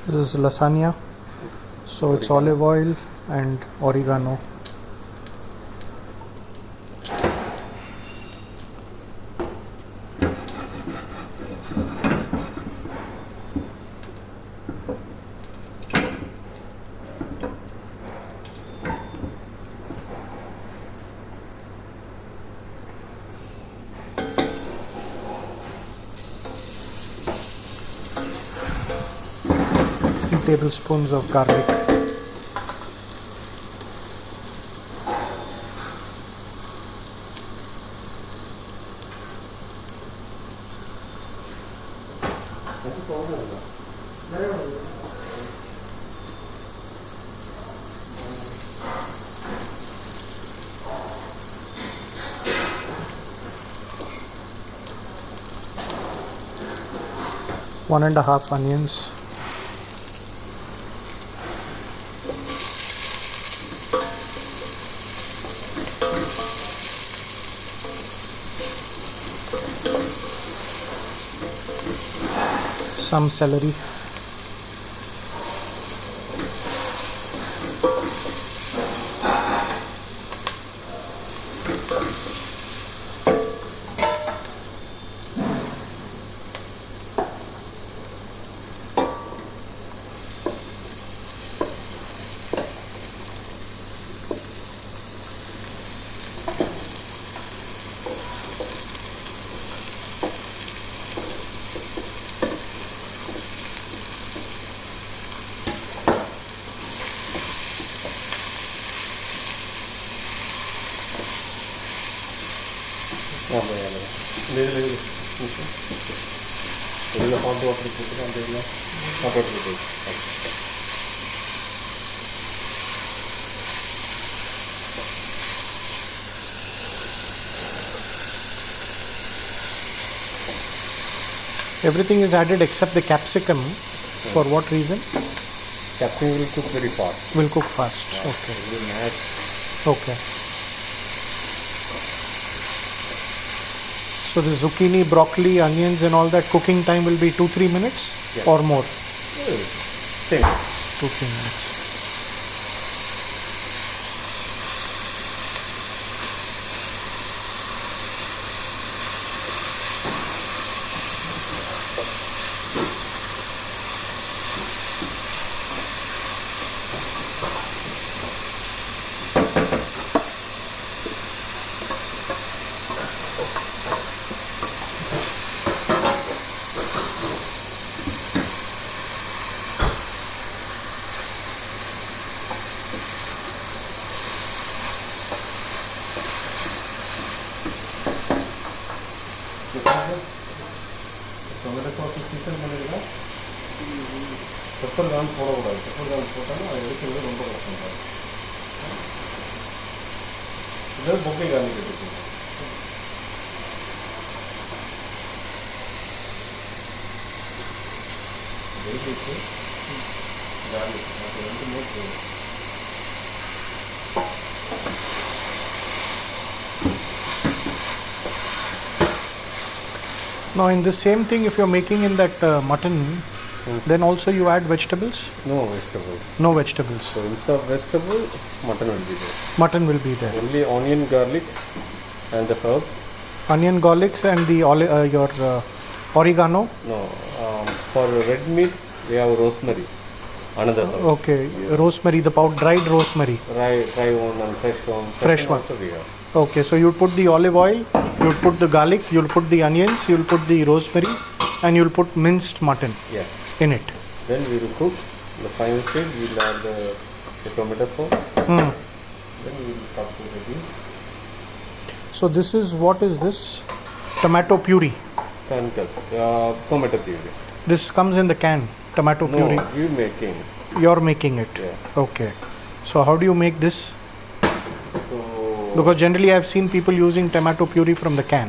This is lasagna. So it's olive oil and oregano. Tablespoons of garlic. One and a half onions. Some celery. Everything is added except the capsicum. For what reason? Capsicum will cook very fast. Will cook fast. Okay. It will match. Okay. So the zucchini, broccoli, onions and all that cooking time will be 2-3 minutes or more? Same. 2-3 minutes. Tomato sauce season बनेगा paper गान போடக்கூடாது paper गान போட்டாலும் அது எடுக்கிறது ரொம்ப கஷ்டம் இது பொக்கே गान எடுத்துக்கணும் வெயிட் गान அது ரெண்டு மூணு Now in the same thing, if you're making in that mutton, then also you add vegetables? No vegetables. No vegetables. So instead of vegetable, mutton will be there. Mutton will be there. Only onion, garlic and the herb. Onion, garlic and the your oregano? No, for red meat we have rosemary. Another herb. Okay, rosemary, the dried rosemary. Dry one and fresh one. Fresh one. Also we have. Okay, so you'll put the olive oil, you'll put the garlic, you'll put the onions, you'll put the rosemary and you'll put minced mutton in it. Then we will cook. The final stage we will add the tomato sauce. Then we will start to ready. So this is, what is this? Tomato puree. Tomato puree. This comes in the can, tomato puree. No, you making. You're making it. Yeah. Okay. So how do you make this? So Because generally I've seen people using tomato puree from the can.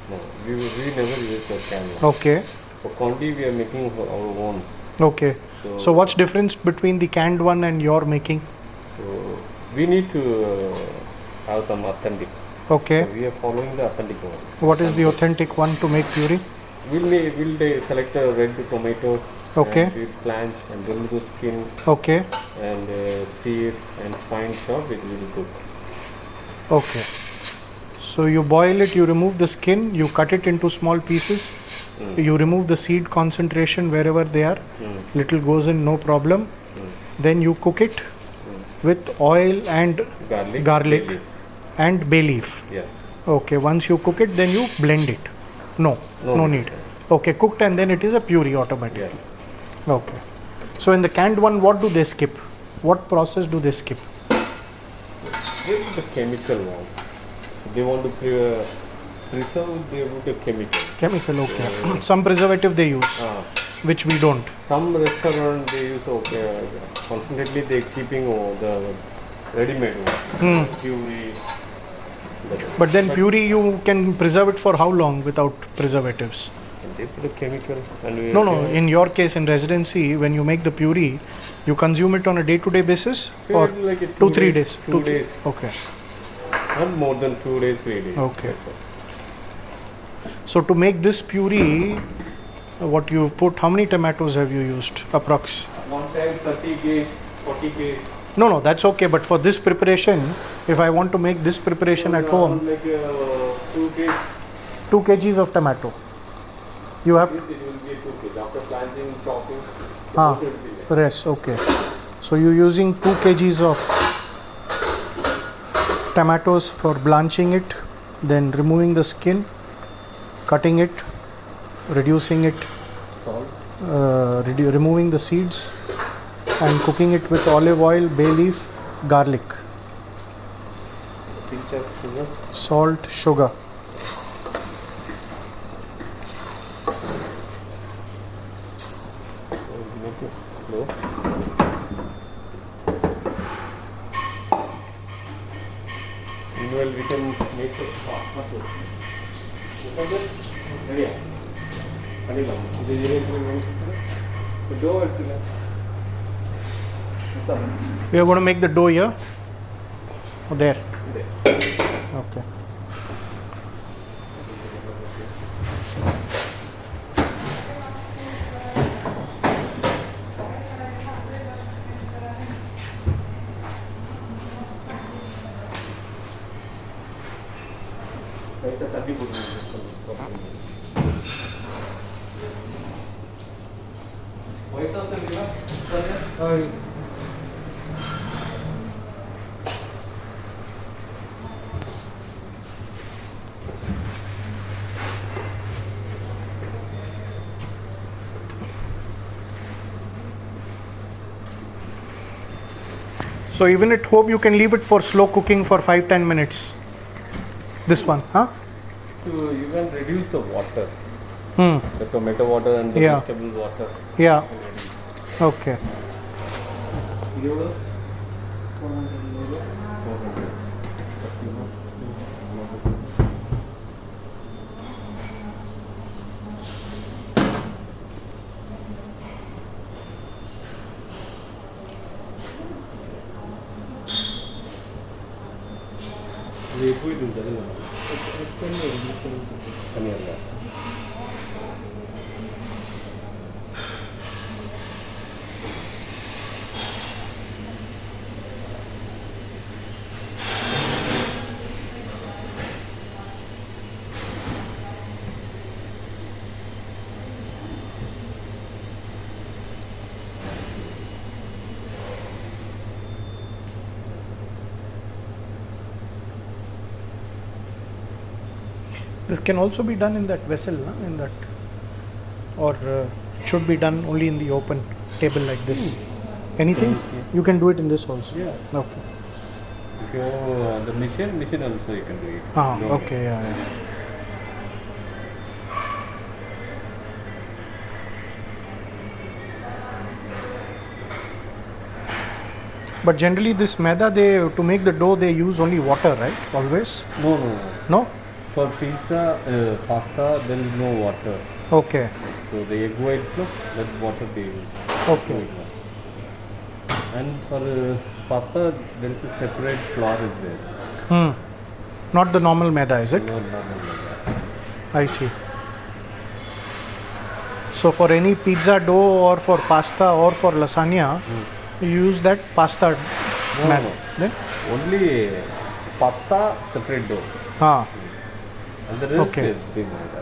no, we never use the can. Okay. For Condi we are making our own. Okay. So what's difference between the canned one and your making? So we need to have some authentic. Okay. So we are following the authentic one. What is the authentic one to make puree? We'll select a red tomato. Okay. And we'll blanch and remove the skin Okay. and sear and fine chop. It will cook. Okay. So you boil it, you remove the skin, you cut it into small pieces, you remove the seed concentration wherever they are, little goes in, no problem. Then you cook it with oil and garlic Bay leaf. and bay leaf. Yeah. Okay, once you cook it, then you blend it. No need. Okay, cooked and then it is a puree automatically. Yeah. Okay. So in the canned one, what do they skip? What process do they skip? This is the chemical one. They want to preserve, they put a chemical. Chemical, okay. Some preservative they use, which we don't. Some restaurant they use constantly they keeping the ready-made one. Puree. But then puree you can preserve it for how long without preservatives? And they put a chemical. And No. In your case, in residency, when you make the puree, you consume it on a day-to-day basis or like 2-3 days? 2 days. Okay. Not more than 2 days, 3 days. Okay. That's all. So to make this puree, what you put, how many tomatoes have you used? Approx. One time 30 kg, 40 kg. No, that's okay. But for this preparation, if I want to make this preparation at home, Like 2 kg. 2 kgs of tomato. You have It will be 2 kg. After planting, chopping, Ah, it will be there. rest. Okay. So you're using 2 kgs of tomatoes for blanching it, then removing the skin, cutting it, reducing it, Salt. removing the seeds, and cooking it with olive oil, bay leaf, garlic, Pinch of sugar. salt, sugar. Make it slow. Meanwhile, we can make it pasta. Ready? Vanilla. The dough is We are going to make the dough here. Oh, there. there. Okay. It's a 30 good. White sauce and So even at home, you can leave it for slow cooking for 5-10 minutes. This one, huh? You can reduce the water, Hmm. the tomato water and the Yeah. vegetable water. Yeah. Okay. Liquid ಉಂಟದಲ್ಲ paneer This can also be done in that vessel, no? In that, or it should be done only in the open table like this. Anything? You can do it in this also. Yeah. Okay. If you have the machine also you can do it. Ah, No. okay, yeah. But generally, this maida, they to make the dough, they use only water, right? Always? No. No? For pizza, pasta, there is no water. Okay. So the egg white flour, that water they use. Okay. And for pasta, there is a separate flour is there. Hmm. Not the normal maida, is it? No, not like that. I see. So for any pizza dough or for pasta or for lasagna, you use that pasta mat. no. Then? Only pasta separate dough. Ah, And the rest Okay. is big maida.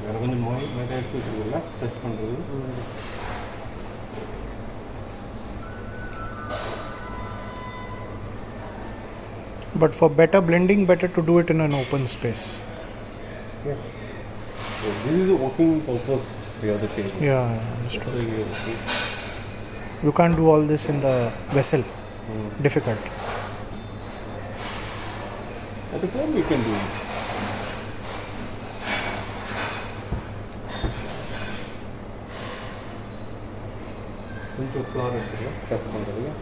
வேற கொஞ்சம் மைதா எடுத்து வச்சுருக்கோம்ல test பண்ணுறது. but for better blending, better to do it in an open space. So this is the working purpose we have the table. Yeah, So understood. you see. You can't do all this in the vessel. Difficult. At the time you can do it. கொஞ்சம் flower எடுத்துக்கலாம் test பண்ணுறதுல.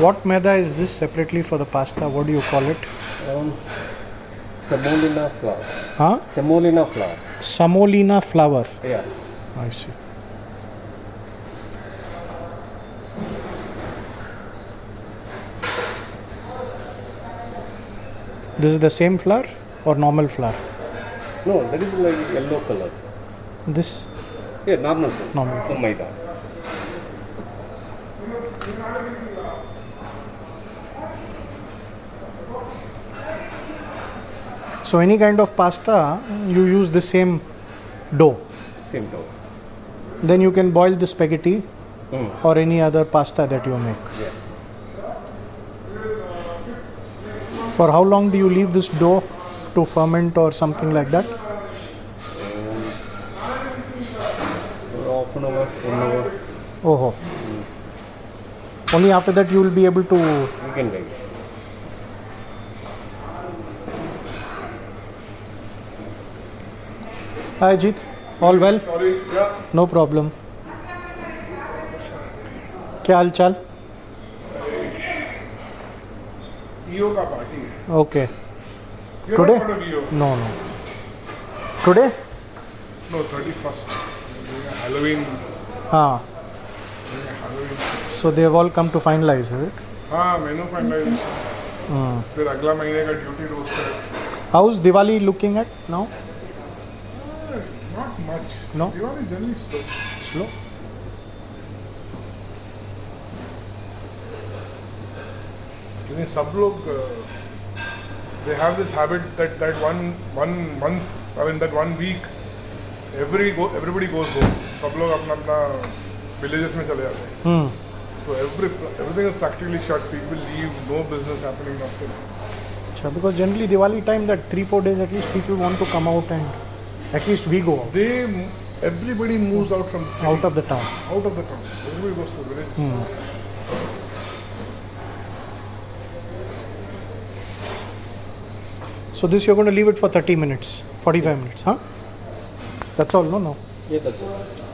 What maida is this separately for the pasta? What do you call it? Semolina flour. Huh? Semolina flour. Samolina flour. Yeah. I see. This is the same flour or normal flour? No, that is like yellow color. This Yeah, normal flour. Normal From maida. so any kind of pasta you use the same dough. Same dough. Then you can boil the spaghetti or any other pasta that you make. Yeah. For how long do you leave this dough to ferment or something like that? Half an hour, 1 hour. Oh. Only after that you will be able to. You can take it. Hi Jeet, all well? Sorry, yeah. No problem. क्या हाल चाल? EO का party है. Okay. You're Today? not part of EO. No, no. Today? No, 31st. Doing a Halloween. Ah. Doing a Halloween. So they have all come to finalize, is it? हाँ, मेनू finalisation. फिर अगला महीने का duty roster. How's Diwali looking at now? Not much. No? Diwali is generally slow. Slow. क्योंकि सब लोग they have this habit that one month, I mean that 1 week, everybody goes home. सब लोग अपना अपना villages में चले जाते हैं. So everything is practically shut. People leave, no business happening, nothing. Achha, because generally Diwali time that 3-4 days at least people want to come out and at least we go out, Everybody moves out from the city. out of the town. Out of the town. Everybody goes to the villages. So this you're going to leave it for 30 minutes, 45 minutes, huh? That's all, no? Yeah, that's it.